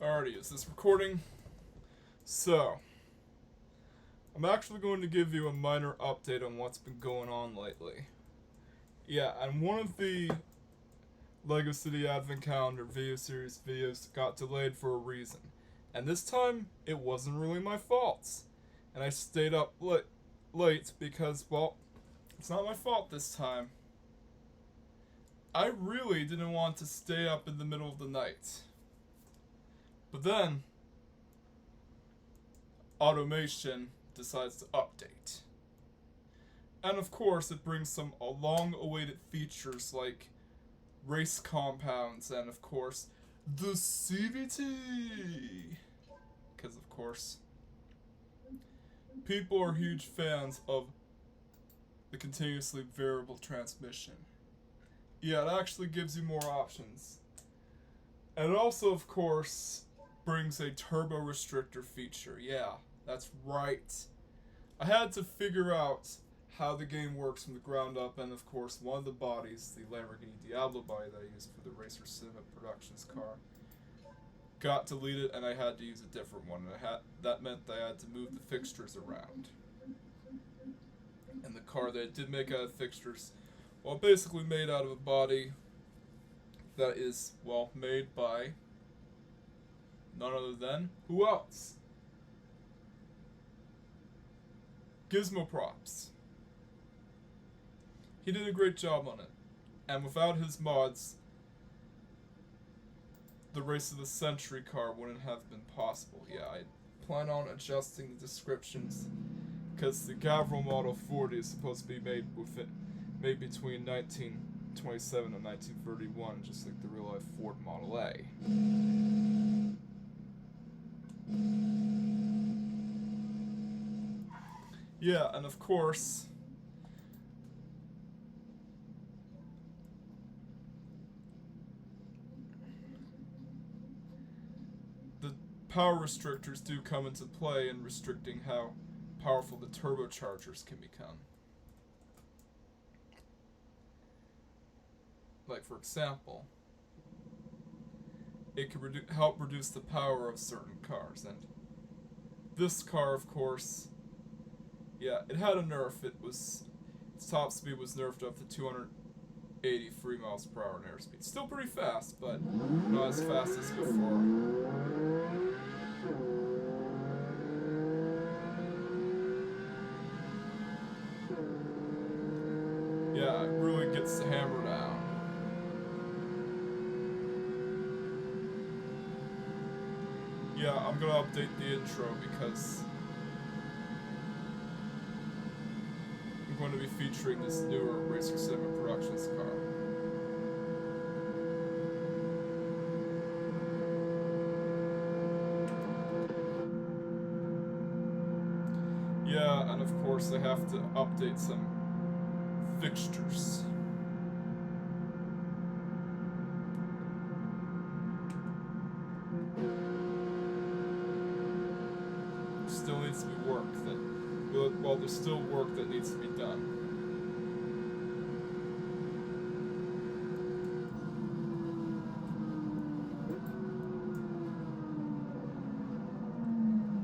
Alrighty, is this recording? So, I'm actually going to give you a minor update on what's been going on lately. Yeah, and one of the LEGO City Advent Calendar video series videos got delayed for a reason. And this time, it wasn't really my fault. And I stayed up late because, well, it's not my fault this time. I really didn't want to stay up in the middle of the night. But then, automation decides to update. And of course, it brings some long-awaited features like race compounds and, of course, the CVT. Because, of course, people are huge fans of the continuously variable transmission. Yeah, it actually gives you more options. And it also, of course, brings a turbo restrictor feature. Yeah, that's right. I had to figure out how the game works from the ground up, and of course one of the bodies, the Lamborghini Diablo body that I used for the Racer Cinema Productions car, got deleted and I had to use a different one. And that meant that I had to move the fixtures around. And the car that I did make out of fixtures, well, basically made out of a body that is, well, made by none other than, who else? Gizmo Props. He did a great job on it. And without his mods, the Race of the Century car wouldn't have been possible. Yeah, I plan on adjusting the descriptions because the Gavril Model 40 is supposed to be made between 1927 and 1931, just like the real-life Ford Model A. Yeah, and of course, the power restrictors do come into play in restricting how powerful the turbochargers can become. Like, for example, it can help reduce the power of certain cars, and this car, of course, yeah, it had a nerf. Its top speed was nerfed up to 283 miles per hour in airspeed. Still pretty fast, but not as fast as before. Yeah, it really gets the hammer down. Yeah, I'm gonna update the intro because I'm going to be featuring this newer Racer Cinema Productions car. Yeah, and of course I have to update some fixtures. Still needs to be work well, there's still work that needs to be done.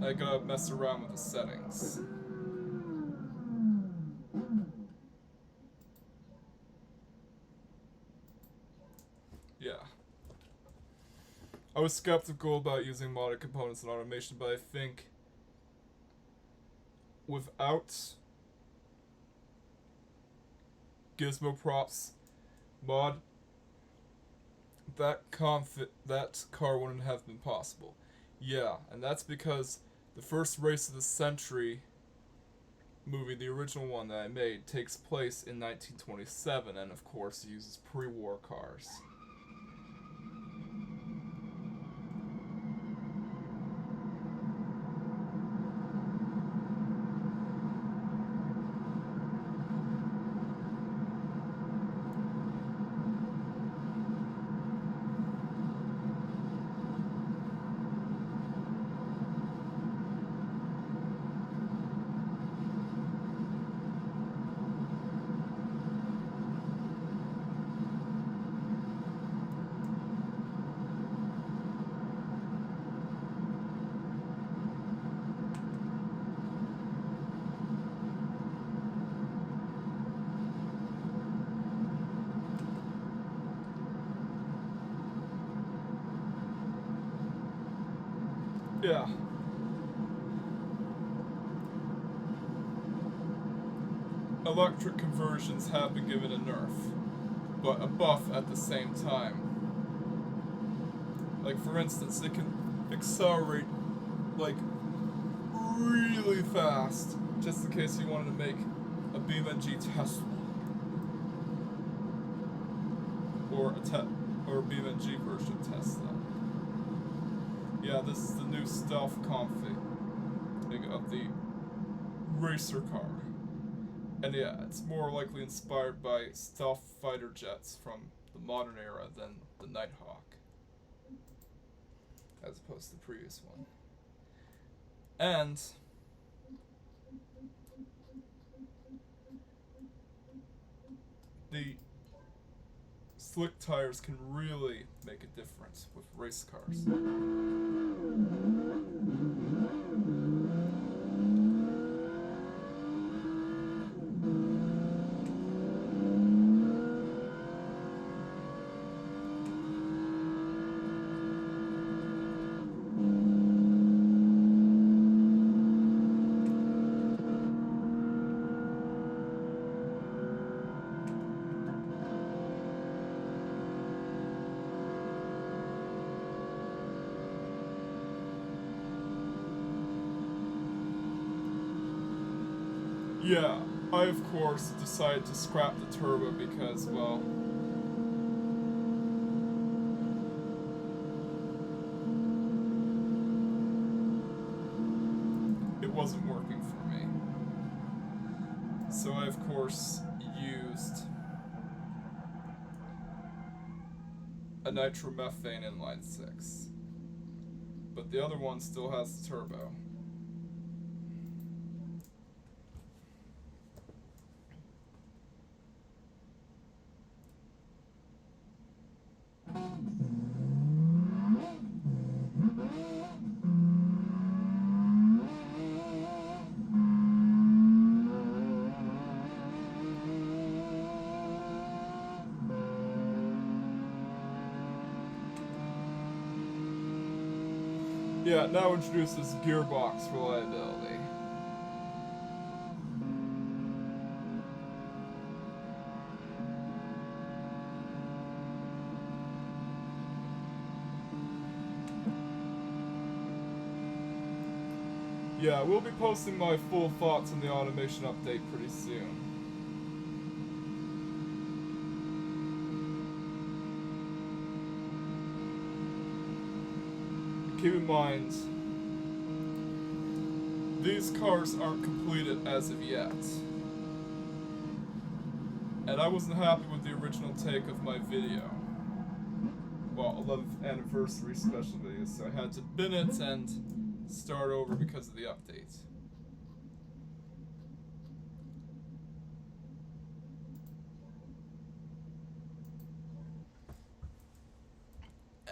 I gotta mess around with the settings. Yeah. I was skeptical about using modded components and automation, but I think without Gizmo Props mod, that car wouldn't have been possible. Yeah, and that's because the first Race of the Century movie, the original one that I made, takes place in 1927 and of course uses pre-war cars. Yeah. Electric conversions have been given a nerf, but a buff at the same time. Like, for instance, it can accelerate, like, really fast, just in case you wanted to make a BeamNG Tesla. Or a BeamNG version of Tesla. Yeah, this is the new stealth config of the racer car. And yeah, it's more likely inspired by stealth fighter jets from the modern era than the Nighthawk, as opposed to the previous one. And the slick tires can really make a difference with race cars. Yeah, I of course decided to scrap the turbo because, well, it wasn't working for me. So I of course used a nitromethane inline 6. But the other one still has the turbo. Yeah, it now introduces gearbox reliability. Yeah, we'll be posting my full thoughts on the automation update pretty soon. Keep in mind, these cars aren't completed as of yet. And I wasn't happy with the original take of my video. Well, 11th anniversary special video, so I had to bin it and start over because of the update.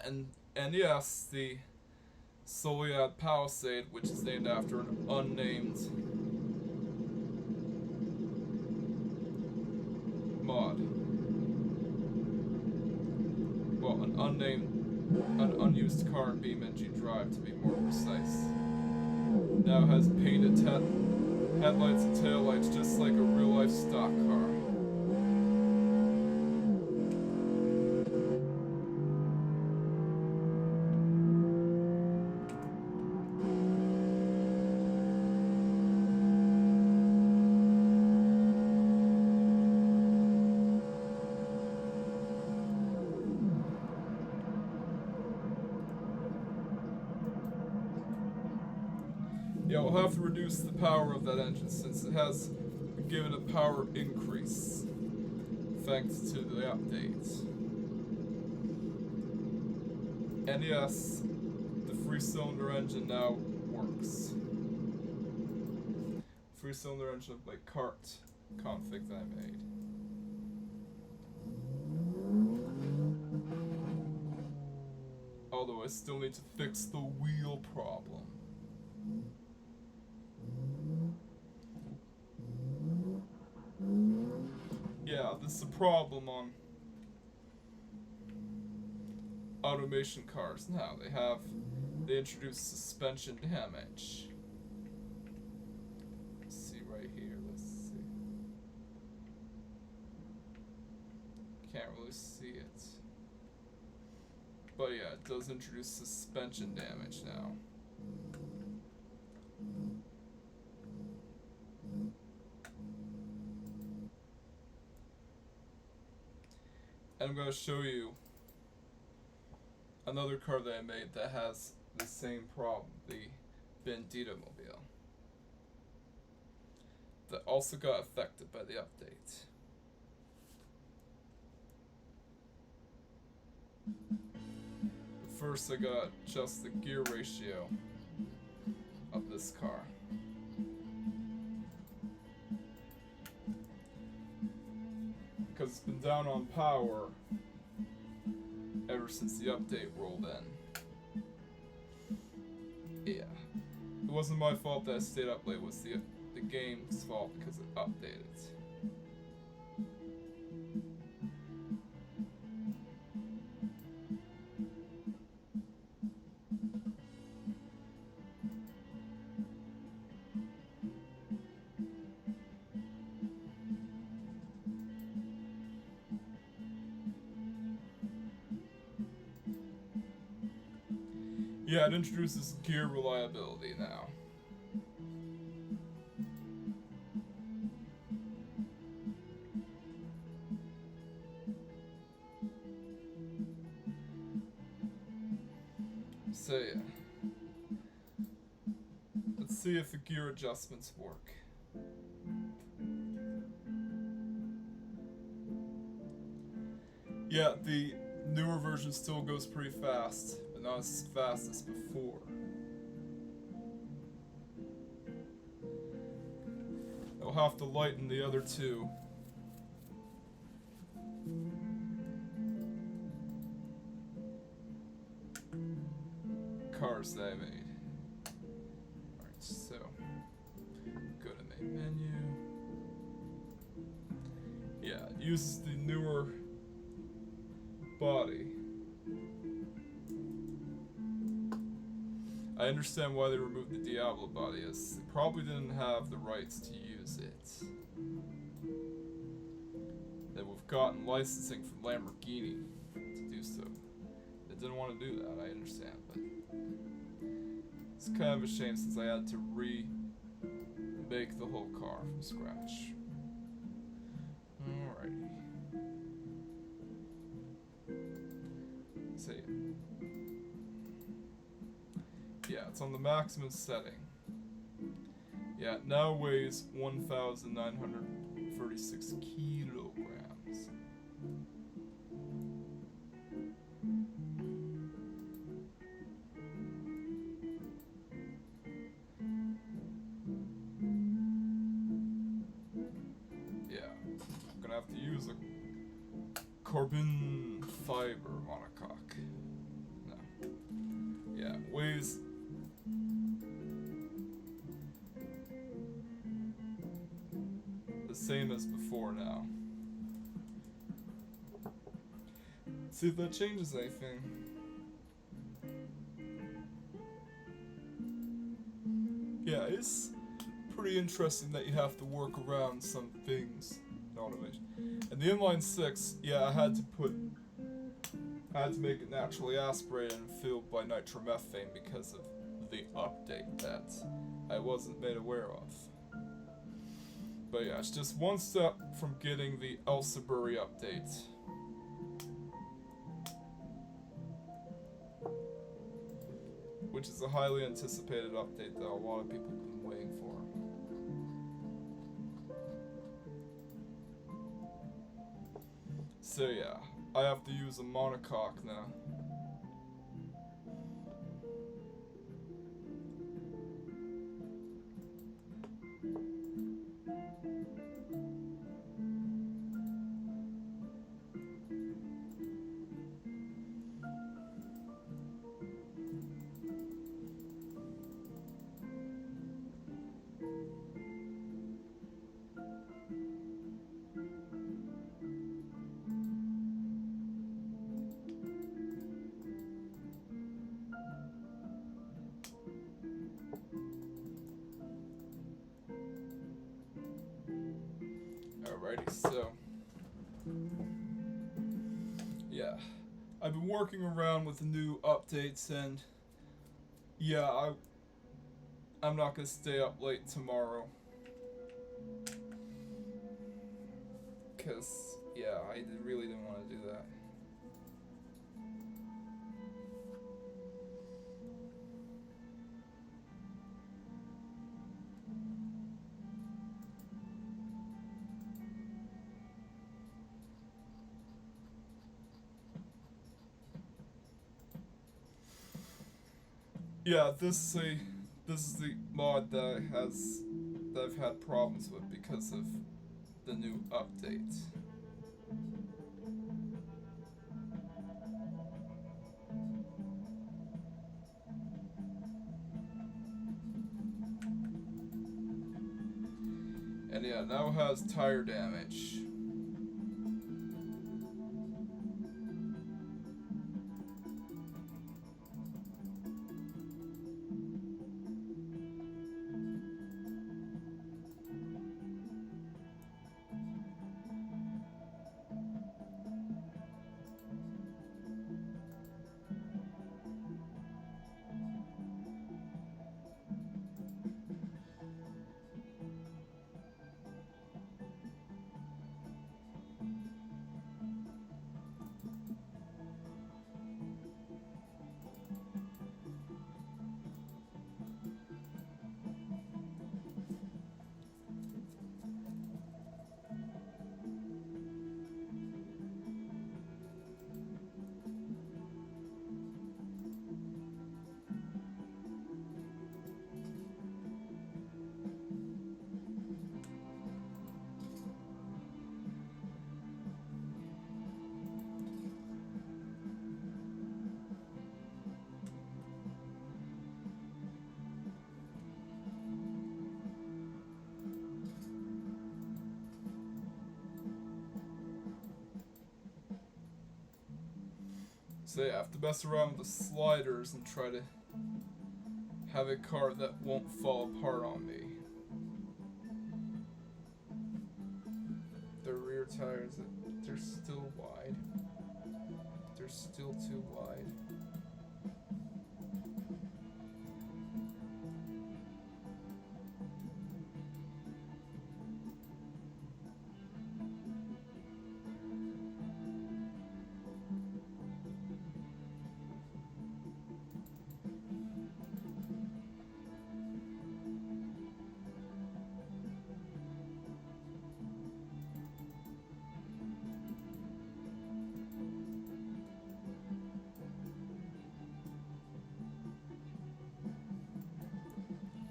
And yes, the Soliad Palisade, which is named after an unnamed mod. Well, an unused car in BeamNG Drive to be more precise. Now has painted headlights and taillights just like a real-life stock car. Yeah, we'll have to reduce the power of that engine since it has been given a power increase thanks to the updates. And yes, the 3-cylinder engine now works. 3-cylinder engine of my cart config that I made. Although I still need to fix the wheel problem. Yeah, this is a problem on automation cars now. They have they introduced suspension damage. Let's see right here. Let's see. Can't really see it. But yeah, it does introduce suspension damage now. And I'm going to show you another car that I made that has the same problem, the Bandito Mobile, that also got affected by the update. But first I got just the gear ratio of this car. Because it's been down on power ever since the update rolled in. Yeah. It wasn't my fault that I stayed up late, it was the game's fault because it updated. Yeah, it introduces gear reliability now. So yeah. Let's see if the gear adjustments work. Yeah, the newer version still goes pretty fast, but not as fast as before. I'll have to lighten the other two. Cars that I made. Alright, so go to main menu. Yeah, it uses the newer body. I understand why they removed the Diablo body, as they probably didn't have the rights to use it. They would have gotten licensing from Lamborghini to do so. They didn't want to do that, I understand, but it's kind of a shame since I had to remake the whole car from scratch. Alrighty. So yeah, it's on the maximum setting. Yeah, it now weighs 1,936 kilograms. Yeah, I'm gonna have to use a carbon fiber monocoque. No. Yeah, it weighs the same as before now. See if that changes anything. Yeah, it's pretty interesting that you have to work around some things in automation. And the inline 6, yeah, I had to make it naturally aspirated and filled by nitromethane because of the update that I wasn't made aware of. But yeah, it's just one step from getting the Elsabury update. Which is a highly anticipated update that a lot of people have been waiting for. So yeah, I have to use a monocoque now. So, yeah. I've been working around with the new updates, and yeah, I'm not gonna stay up late tomorrow. Because, yeah, I really didn't want to do that. Yeah, this is the mod that I've had problems with because of the new update. And yeah, now has tire damage. So yeah, I have to mess around with the sliders and try to have a car that won't fall apart on me. The rear tires, they're still wide. They're still too wide.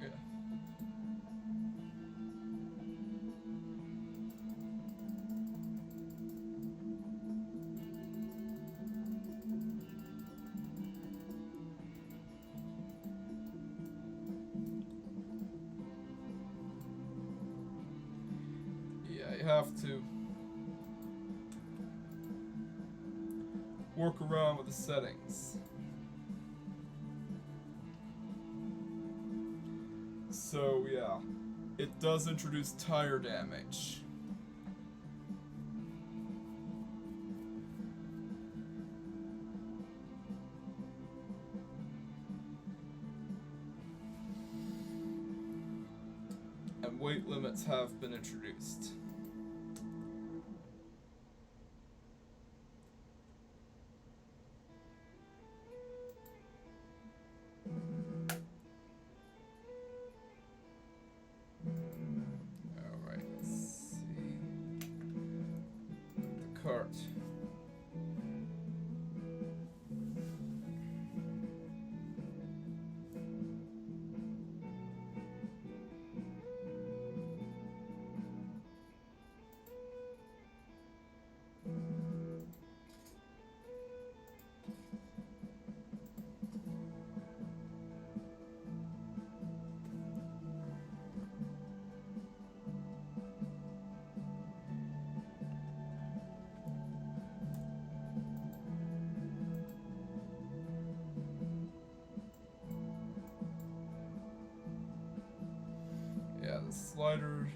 Yeah. Yeah, you have to work around with the settings. So yeah, it does introduce tire damage. And weight limits have been introduced. Alright, let's see. The cart. Yeah, the slider.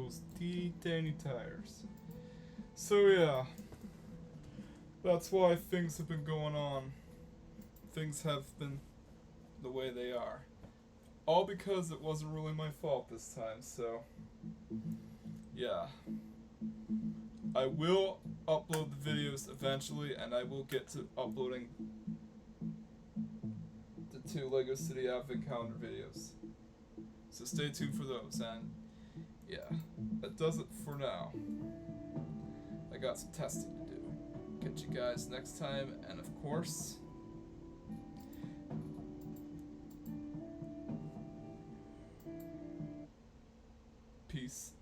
those teeny tiny tires. So yeah, that's why things have been going on. Things have been the way they are. All because it wasn't really my fault this time, so yeah. I will upload the videos eventually, and I will get to uploading the 2 LEGO City Avdent Calendar videos. So stay tuned for those, and yeah, that does it for now. I got some testing to do. Catch you guys next time, and of course, peace.